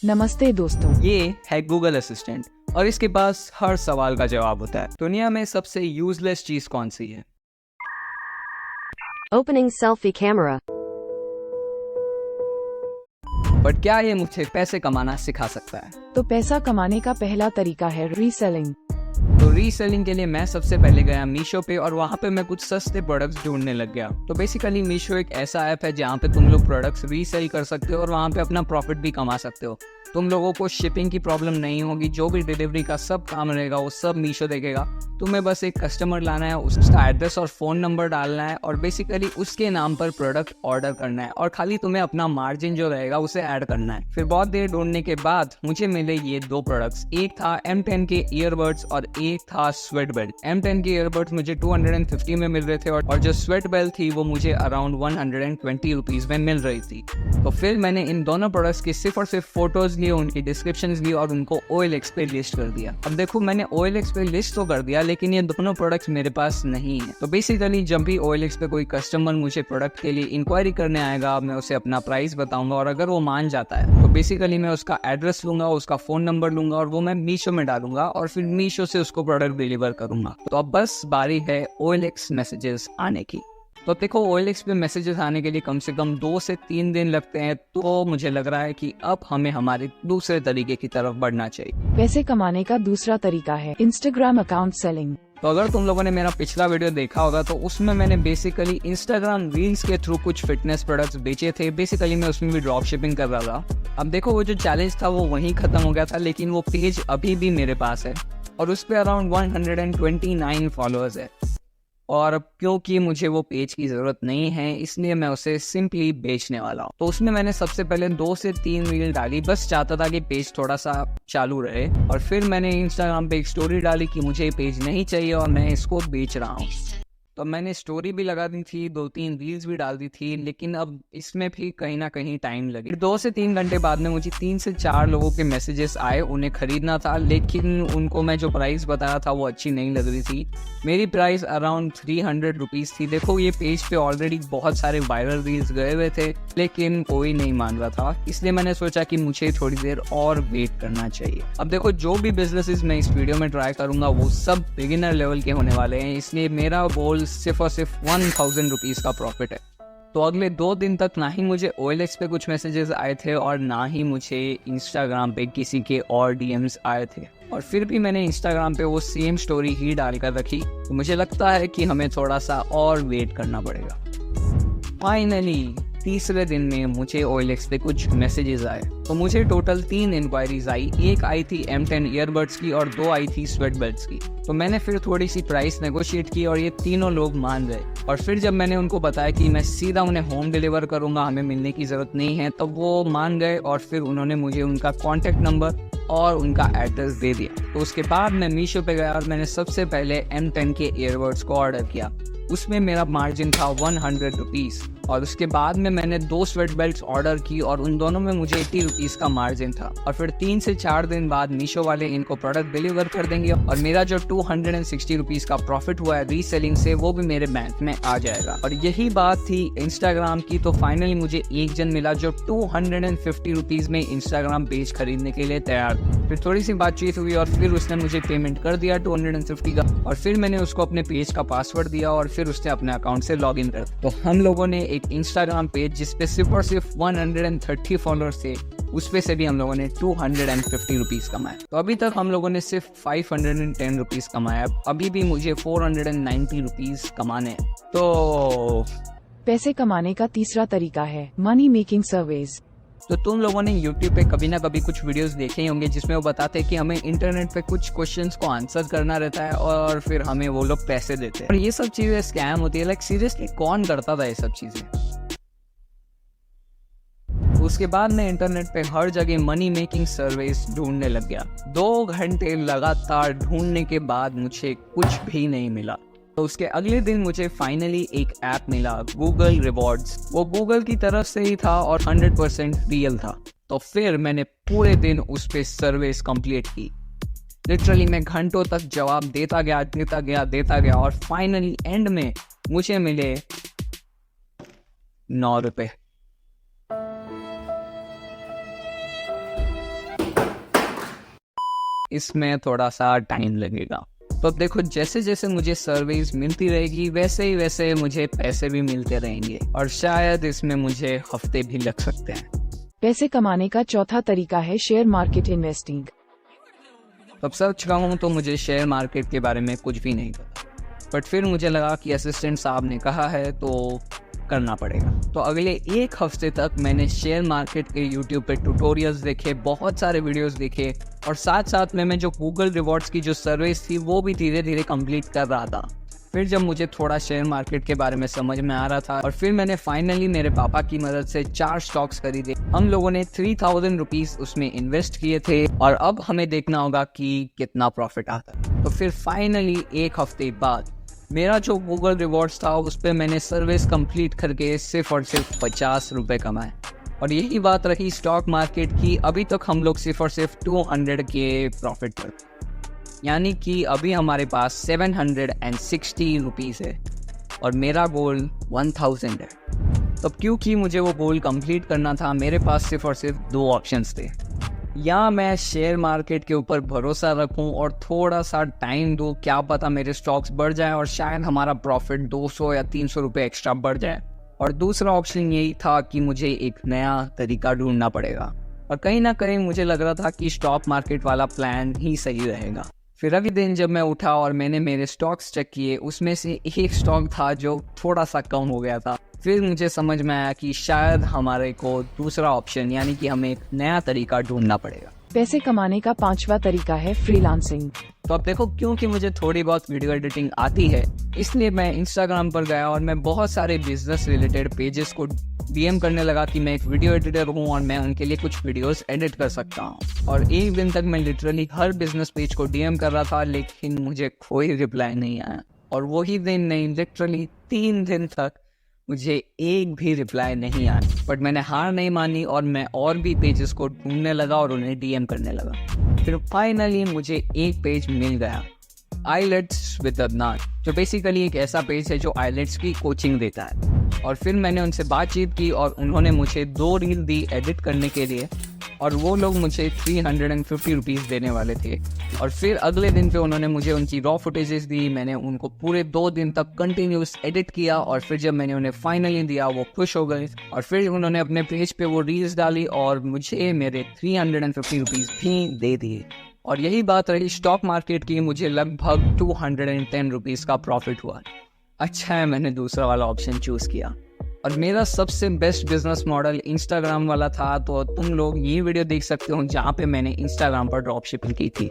नमस्ते दोस्तों। ये है गूगल असिस्टेंट और इसके पास हर सवाल का जवाब होता है। दुनिया में सबसे यूजलेस चीज कौन सी है? Opening selfie camera. बट क्या ये मुझे पैसे कमाना सिखा सकता है? तो पैसा कमाने का पहला तरीका है रीसेलिंग। तो रीसेलिंग के लिए मैं सबसे पहले गया मीशो पे और वहाँ पे मैं कुछ सस्ते प्रोडक्ट्स ढूंढने लग गया। तो बेसिकली मीशो एक ऐसा ऐप है जहाँ पे तुम लोग प्रोडक्ट्स रीसेल कर सकते हो और वहाँ पे अपना प्रॉफिट भी कमा सकते हो। तुम लोगों को शिपिंग की प्रॉब्लम नहीं होगी, जो भी डिलीवरी का सब काम रहेगा वो सब मीशो देखेगा। तुम्हें बस एक कस्टमर लाना है, उसका एड्रेस और फ़ोन नंबर डालना है और बेसिकली उसके नाम पर प्रोडक्ट ऑर्डर करना है और खाली तुम्हें अपना मार्जिन जो रहेगा उसे ऐड करना है। फिर बहुत देर ढूंढने के बाद मुझे मिले ये दो प्रोडक्ट्स। एक था M10 के ईयरबड्स और एक था स्वेट बेल्ट। M10 के ईयरबड्स मुझे 250 में मिल रहे थे और जो स्वेट बेल्ट थी वो मुझे अराउंड 120 रुपीज़ में मिल रही थी। तो फिर मैंने इन दोनों प्रोडक्ट्स की सिर्फ और सिर्फ फोटोज लिए, उनकी डिस्क्रिप्शंस ली और उनको OLX पे लिस्ट कर दिया। अब देखो, मैंने OLX पे लिस्ट तो कर दिया लेकिन ये दोनों प्रोडक्ट्स मेरे पास नहीं है। तो बेसिकली जब भी OLX पे कोई कस्टमर मुझे प्रोडक्ट के लिए इंक्वायरी करने आएगा, मैं उसे अपना प्राइस बताऊंगा और अगर वो मान जाता है तो बेसिकली मैं उसका एड्रेस लूंगा, उसका फ़ोन नंबर लूंगा और वो मैं मीशो में डालूंगा और फिर मीशो से उसको प्रोडक्ट डिलीवर करूंगा। तो अब बस बारी है OLX मैसेजेस आने की। तो देखो, OLX पे मैसेजेस आने के लिए कम से कम 2 से 3 दिन लगते हैं। तो मुझे लग रहा है कि अब हमें हमारे दूसरे तरीके की तरफ बढ़ना चाहिए। पैसे कमाने का दूसरा तरीका है इंस्टाग्राम अकाउंट सेलिंग। तो अगर तुम लोगों ने मेरा पिछला वीडियो देखा होगा तो उसमें मैंने बेसिकली इंस्टाग्राम रील्स के थ्रू कुछ फिटनेस प्रोडक्ट्स बेचे थे। बेसिकली मैं उसमें भी ड्रॉप शिपिंग कर रहा था। अब देखो, वो जो चैलेंज था वो वहीं खत्म हो गया था, लेकिन वो पेज अभी भी मेरे पास है और उस पर अराउंड 129 फॉलोअर्स है। और अब क्योंकि मुझे वो पेज की ज़रूरत नहीं है इसलिए मैं उसे सिंपली बेचने वाला हूँ। तो उसमें मैंने सबसे पहले 2 से 3 रील डाली, बस चाहता था कि पेज थोड़ा सा चालू रहे। और फिर मैंने इंस्टाग्राम पे एक स्टोरी डाली कि मुझे ये पेज नहीं चाहिए और मैं इसको बेच रहा हूँ। तो मैंने स्टोरी भी लगा दी थी, 2-3 रील्स भी डाल दी थी, लेकिन अब इसमें भी कहीं ना कहीं टाइम लगे। 2 से 3 घंटे बाद में मुझे 3 से 4 लोगों के मैसेजेस आए, उन्हें खरीदना था लेकिन उनको मैं जो प्राइस बताया था वो अच्छी नहीं लग रही थी। मेरी प्राइस अराउंड 300 रुपीज़ थी। देखो, ये पेज पे ऑलरेडी बहुत सारे वायरल रील्स गए हुए थे लेकिन कोई नहीं मान रहा था, इसलिए मैंने सोचा कि मुझे थोड़ी देर और वेट करना चाहिए। अब देखो, जो भी बिजनेसेस मैं इस वीडियो में ट्राई करूंगा वो सब बिगिनर लेवल के होने वाले हैं, इसलिए मेरा गोल सिर्फ और सिर्फ 1000 रुपीज़ का प्रॉफिट है। तो अगले 2 दिन तक ना ही मुझे OLX पे कुछ मैसेजेस आए थे और ना ही मुझे इंस्टाग्राम पे किसी के और DMs आए थे। और फिर भी मैंने इंस्टाग्राम पे वो सेम स्टोरी ही डालकर रखी। तो मुझे लगता है कि हमें थोड़ा सा और वेट करना पड़ेगा। फाइनली तीसरे दिन में मुझे OLX पे कुछ मैसेजेस आए। तो मुझे टोटल 3 इंक्वायरीज आई। एक आई थी M10 ईयरबड्स की और 2 आई थी स्वेट बेल्ट्स की। तो मैंने फिर थोड़ी सी प्राइस नेगोशिएट की और ये तीनों लोग मान गए। और फिर जब मैंने उनको बताया कि मैं सीधा उन्हें होम डिलीवर करूंगा, हमें मिलने की ज़रूरत नहीं है, तब वो मान गए और फिर उन्होंने मुझे उनका कॉन्टैक्ट नंबर और उनका एड्रेस दे दिया। तो उसके बाद मैं मीशो पे गया और मैंने सबसे पहले M10 के ईयरबड्स को ऑर्डर किया। उसमें मेरा मार्जिन था 100 रुपीज़। और उसके बाद में मैंने 2 स्वेट बेल्ट्स ऑर्डर की और उन दोनों में मुझे 80 रुपीज़ का मार्जिन था। और फिर 3 से 4 दिन बाद मीशो वाले इनको प्रोडक्ट डिलीवर कर देंगे और मेरा जो 260 रुपीज़ का प्रॉफिट हुआ है रीसेलिंग से वो भी मेरे बैंक में आ जाएगा। और यही बात थी इंस्टाग्राम की। तो फाइनली मुझे एक जन मिला जो 250 रुपीज़ में इंस्टाग्राम पेज खरीदने के लिए तैयार। फिर थोड़ी सी बातचीत हुई और फिर उसने मुझे पेमेंट कर दिया 250 का। और फिर मैंने उसको अपने पेज का पासवर्ड दिया और फिर उसने अपने अकाउंट से लॉग इन कर। तो हम लोगों ने एक इंस्टाग्राम पेज जिसपे सिर्फ और सिर्फ 130 फॉलोअर्स थे, उस पे से भी हम लोगों ने 250 रुपीज़ कमाया। तो अभी तक हम लोगों ने सिर्फ 510 रुपीज़ कमाया। अभी भी मुझे 490 रुपीज़ कमाने हैं। तो पैसे कमाने का तीसरा तरीका है मनी मेकिंग सर्वेज। तो तुम लोगों ने YouTube पे कभी ना कभी कुछ वीडियोस देखे ही होंगे जिसमें वो बताते हैं कि हमें इंटरनेट पे कुछ क्वेश्चंस को आंसर करना रहता है और फिर हमें वो लोग पैसे देते हैं। और ये सब चीज़ें स्कैम होती है। लाइक सीरियसली कौन करता था ये सब चीज़ें? उसके बाद मैं इंटरनेट पे हर जगह मनी मेकिंग सर्विस ढूंढने लग गया। 2 घंटे लगातार ढूंढने के बाद मुझे कुछ भी नहीं मिला। तो उसके अगले दिन मुझे फाइनली एक ऐप मिला, गूगल रिवॉर्ड्स। वो गूगल की तरफ से ही था और 100% रियल था। तो फिर मैंने पूरे दिन उस पर सर्विस कंप्लीट की। लिटरली मैं घंटों तक जवाब देता गया और फाइनली एंड में मुझे मिले 9 रुपए। इसमें थोड़ा सा टाइम लगेगा। तो अब देखो, जैसे जैसे मुझे सर्विस मिलती रहेगी वैसे ही वैसे मुझे पैसे भी मिलते रहेंगे, और शायद इसमें मुझे हफ्ते भी लग सकते हैं। पैसे कमाने का चौथा तरीका है शेयर मार्केट इन्वेस्टिंग। अब सच कहूँ तो मुझे शेयर मार्केट के बारे में कुछ भी नहीं पता, बट फिर मुझे लगा कि असिस्टेंट साहब ने कहा है तो करना पड़ेगा। तो अगले एक हफ्ते तक मैंने शेयर मार्केट के यूट्यूब पे ट्यूटोरियल्स देखे, बहुत सारे वीडियोस देखे, और साथ साथ में मैं जो गूगल रिवॉर्ड्स की जो सर्विस थी वो भी धीरे धीरे कंप्लीट कर रहा था। फिर जब मुझे थोड़ा शेयर मार्केट के बारे में समझ में आ रहा था, और फिर मैंने फाइनली मेरे पापा की मदद से 4 स्टॉक्स खरीदे। हम लोगों ने 3000 रुपीज़ उसमें इन्वेस्ट किए थे, और अब हमें देखना होगा कि कितना प्रॉफिट आता है। तो फिर फाइनली एक हफ्ते बाद मेरा जो गूगल रिवॉर्ड्स था उस पर मैंने सर्विस कंप्लीट करके सिर्फ और सिर्फ 50 रुपये कमाए। और यही बात रही स्टॉक मार्केट की, अभी तक हम लोग सिर्फ और सिर्फ 200 के प्रॉफिट पर, यानी कि अभी हमारे पास 760 रुपीज़ है, और मेरा गोल 1000 है। तो क्योंकि मुझे वो गोल कंप्लीट करना था, मेरे पास सिर्फ और सिर्फ 2 ऑप्शंस थे। या मैं शेयर मार्केट के ऊपर भरोसा रखूं और थोड़ा सा टाइम दूं, क्या पता मेरे स्टॉक्स बढ़ जाए और शायद हमारा प्रॉफिट 200 या 300 रुपये एक्स्ट्रा बढ़ जाए। और दूसरा ऑप्शन यही था कि मुझे एक नया तरीका ढूंढना पड़ेगा, और कहीं ना कहीं मुझे लग रहा था कि स्टॉक मार्केट वाला प्लान ही सही रहेगा। फिर अगले दिन जब मैं उठा और मैंने मेरे स्टॉक्स चेक किए, उसमें से एक स्टॉक था जो थोड़ा सा कम हो गया था। फिर मुझे समझ में आया कि शायद हमारे को दूसरा ऑप्शन, यानी कि हमें एक नया तरीका ढूंढना पड़ेगा। पैसे कमाने का 5वां तरीका है फ्रीलांसिंग। तो अब देखो, क्योंकि मुझे थोड़ी बहुत वीडियो एडिटिंग आती है, इसलिए मैं इंस्टाग्राम पर गया और मैं बहुत सारे बिजनेस रिलेटेड पेजेस को डीएम करने लगा कि मैं एक वीडियो एडिटर हूँ और मैं उनके लिए कुछ वीडियोस एडिट कर सकता हूँ। और एक दिन तक मैं लिटरली हर बिजनेस पेज को डीएम कर रहा था, लेकिन मुझे कोई रिप्लाई नहीं आया। और वही दिन नहीं, लिटरली 3 दिन तक मुझे एक भी रिप्लाई नहीं आया। बट मैंने हार नहीं मानी और मैं और भी पेजेस को ढूंढने लगा और उन्हें डीएम करने लगा। फिर फाइनली मुझे एक पेज मिल गया, आईलेट्स विद अदनान, जो बेसिकली एक ऐसा पेज है जो आईलेट्स की कोचिंग देता है। और फिर मैंने उनसे बातचीत की और उन्होंने मुझे 2 रील दी एडिट करने के लिए, और वो लोग मुझे 350 रुपीज़ देने वाले थे। और फिर अगले दिन पे उन्होंने मुझे उनकी रॉ फुटेजेस दी। मैंने उनको पूरे 2 दिन तक कंटिन्यूस एडिट किया, और फिर जब मैंने उन्हें फाइनली दिया वो खुश हो गए, और फिर उन्होंने अपने पेज पे वो रील्स डाली और मुझे मेरे 350 रुपीज़ भी दे दिए। और यही बात रही स्टॉक मार्केट की, मुझे लगभग 210 रुपीज़ का प्रॉफिट हुआ। अच्छा है मैंने दूसरा वाला ऑप्शन चूज़ किया। और मेरा सबसे बेस्ट बिजनेस मॉडल इंस्टाग्राम वाला था, तो तुम लोग ये वीडियो देख सकते हो जहाँ पे मैंने इंस्टाग्राम पर ड्रॉप शिपिंग की थी।